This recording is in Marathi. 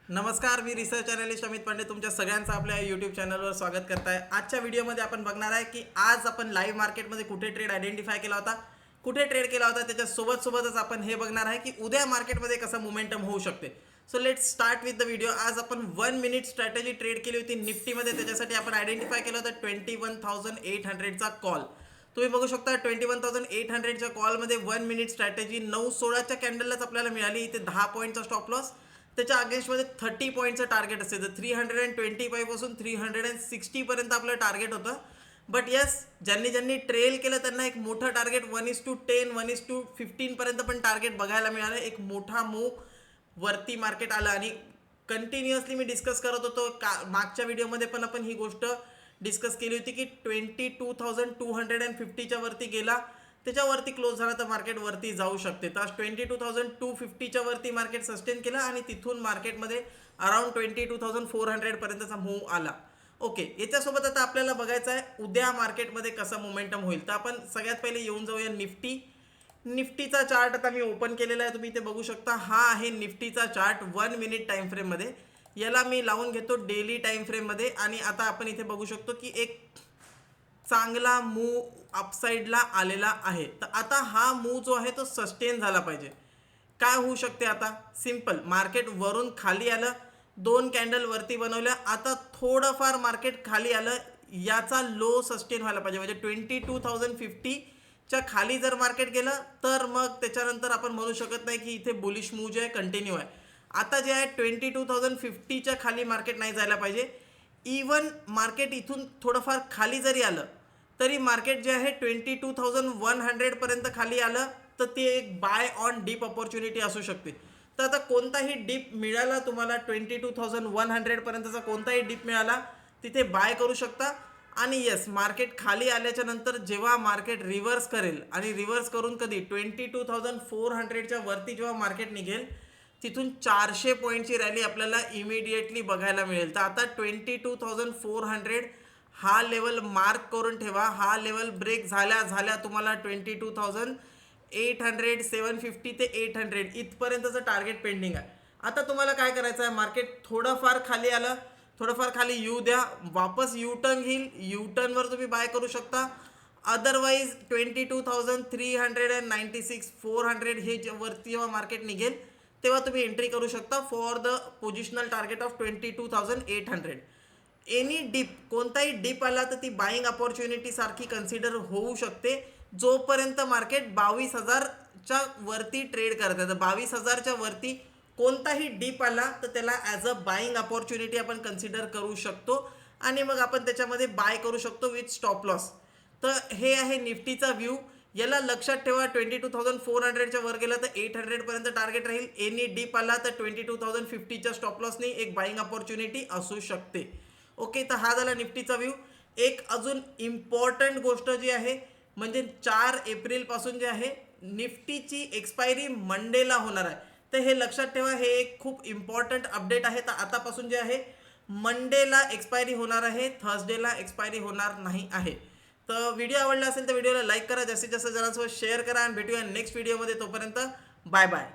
नमस्कार, मी रिसर्च अनलिस्ट अमित पांडे तुमच्या सगळ्यांचं आपल्या यूट्यूब चॅनलवर स्वागत करत आहे। आजच्या व्हिडिओमध्ये आपण बघणार आहे की आज आपण लाईव्ह मार्केटमध्ये कुठे ट्रेड आयडेंटिफाय केला होता, कुठे ट्रेड केला होता, त्याच्या सोबतच आपण हे बघणार आहे की उद्या मार्केटमध्ये कसं मोमेंटम होऊ शकते। So let's start with the video. आज आपण 1 मिनिट स्ट्रॅटेजी ट्रेड केली होती निफ्टीमध्ये, त्याच्यासाठी आपण आयडेंटिफाय केलं होतं 21,800चा कॉल। तुम्ही बघू शकता 21,800च्या कॉलमध्ये 1 मिनिट स्ट्रॅटेजी 9:16च्या कॅन्डललाच आपल्याला मिळाली। इथे 10 पॉईंटचा स्टॉप लॉस, त्याच्या अगेन्स्टमध्ये 30 पॉईंटचं टार्गेट असते, तर 325 पासून 360 पर्यंत आपलं टार्गेट होतं। बट यस, ज्यांनी ट्रेल केलं त्यांना एक मोठं टार्गेट 1:10 1:15 पर्यंत पण टार्गेट बघायला मिळालं। एक मोठा मूव वरती मार्केट आलं आणि कंटिन्युअसली मी डिस्कस करत होतो मागच्या व्हिडिओमध्ये पण आपण ही गोष्ट डिस्कस केली होती की 22,250च्या वरती गेला, त्याच्यावरती क्लोज झाला तर मार्केट वरती जाऊ शकते। तर 22,250च्या वरती मार्केट सस्टेन केलं आणि तिथून मार्केटमध्ये अराउंड 22,400 पर्यंतचा मूव आला। ओके, याच्यासोबत आता आपल्याला बघायचं आहे उद्या मार्केटमध्ये कसं मोमेंटम होईल। तर आपण सगळ्यात पहिले येऊन जाऊया निफ्टीचा चार्ट आता मी ओपन केलेला आहे, तुम्ही इथे बघू शकता। हा आहे निफ्टीचा चार्ट 1 मिनिट टाइम फ्रेम मध्ये। याला मी लावून घेतो डेली टाइम फ्रेम मध्ये आणि आता आपण इथे बघू शकतो की एक चांगला मूव अपसाइडला आलेला आहे। तर आता हा मूव जो आहे तो सस्टेन झाला पाहिजे। काय होऊ शकते आता? सिंपल, मार्केट वरून खाली आलं, 2 कॅन्डल वरती बनवल्या, आता थोडंफार मार्केट खाली आलं, याचा लो सस्टेन व्हायला पाहिजे। म्हणजे 22,050च्या खाली जर मार्केट गेलं तर मग त्याच्यानंतर आपण म्हणू शकत नाही की इथे बुलिश मूव जे आहे कंटिन्यू आहे। आता जे आहे 22,050च्या खाली मार्केट नाही जायला पाहिजे। इवन मार्केट इथून थोडंफार खाली जरी आलं तरी मार्केट जे आहे 22,100 पर्यंत खाली आलं तर ते एक बाय ऑन डीप अपॉर्च्युनिटी असू शकते। तर आता कोणताही डीप मिळाला तुम्हाला, 22,100 पर्यंतचा कोणताही डीप मिळाला तिथे बाय करू शकता। आणि येस, मार्केट खाली आल्याच्या नंतर जेव्हा मार्केट रिव्हर्स करेल आणि रिव्हर्स करून कधी 22,400च्या वरती जेव्हा मार्केट निघेल तिथून 400 पॉईंटची रॅली आपल्याला इमिडिएटली बघायला मिळेल। तर आता 22,400 हा लेवल मार्क करून ठेवा। हा लेवल ब्रेक झाल्या तुम्हाला 22,800 750 ते 800 इथपर्यंतचं टार्गेट पेंडिंग आहे। आता तुम्हाला काय करायचं आहे, मार्केट थोडंफार खाली आलं, थोडंफार खाली येऊ द्या, वापस यू टर्न घेईल, यू टर्नवर तुम्ही बाय करू शकता। अदरवाईज 22,396 400 हे वरती जेव्हा मार्केट निघेल तेव्हा तुम्ही एंट्री करू शकता for the positional target of 22,800। Any deep, कोणताही डीप आला तर ती बाईंग अपॉर्च्युनिटी सारखी कन्सिडर होऊ शकते जोपर्यंत मार्केट 22,000च्या वरती ट्रेड करत आहे। तर 22,000च्या वरती कोणताही डीप आला तर त्याला ॲज अ बाईंग अपॉर्च्युनिटी आपण कन्सिडर करू शकतो आणि मग आपण त्याच्यामध्ये बाय करू शकतो विथ स्टॉप लॉस। तर हे आहे निफ्टीचा व्ह्यू। याला लक्षात ठेवा, 22,400च्या वर गेला तर 800 पर्यंत टार्गेट राहील। एनी डीप आला तर 22,050च्या स्टॉप लॉसनी एक बाईंग अपॉर्च्युनिटी असू शकते। ओके, तर हा झाला निफ्टीचा व्ह्यू। एक अजून इम्पॉर्टंट गोष्ट जी आहे म्हणजे 4 एप्रिल पासून जे आहे निफ्टीची एक्सपायरी मंडेला होणार आहे। तर हे लक्षात ठेवा, हे एक खूप इम्पॉर्टंट अपडेट आहे। तर आतापासून जे आहे मंडेला एक्सपायरी होणार आहे, थर्सडेला एक्सपायरी होणार नाही आहे। तर व्हिडिओ आवडला असेल तर व्हिडिओला लाईक करा, जास्तीत जास्त जणांसोबत शेअर करा आणि भेटूया नेक्स्ट व्हिडिओमध्ये। तोपर्यंत बाय बाय।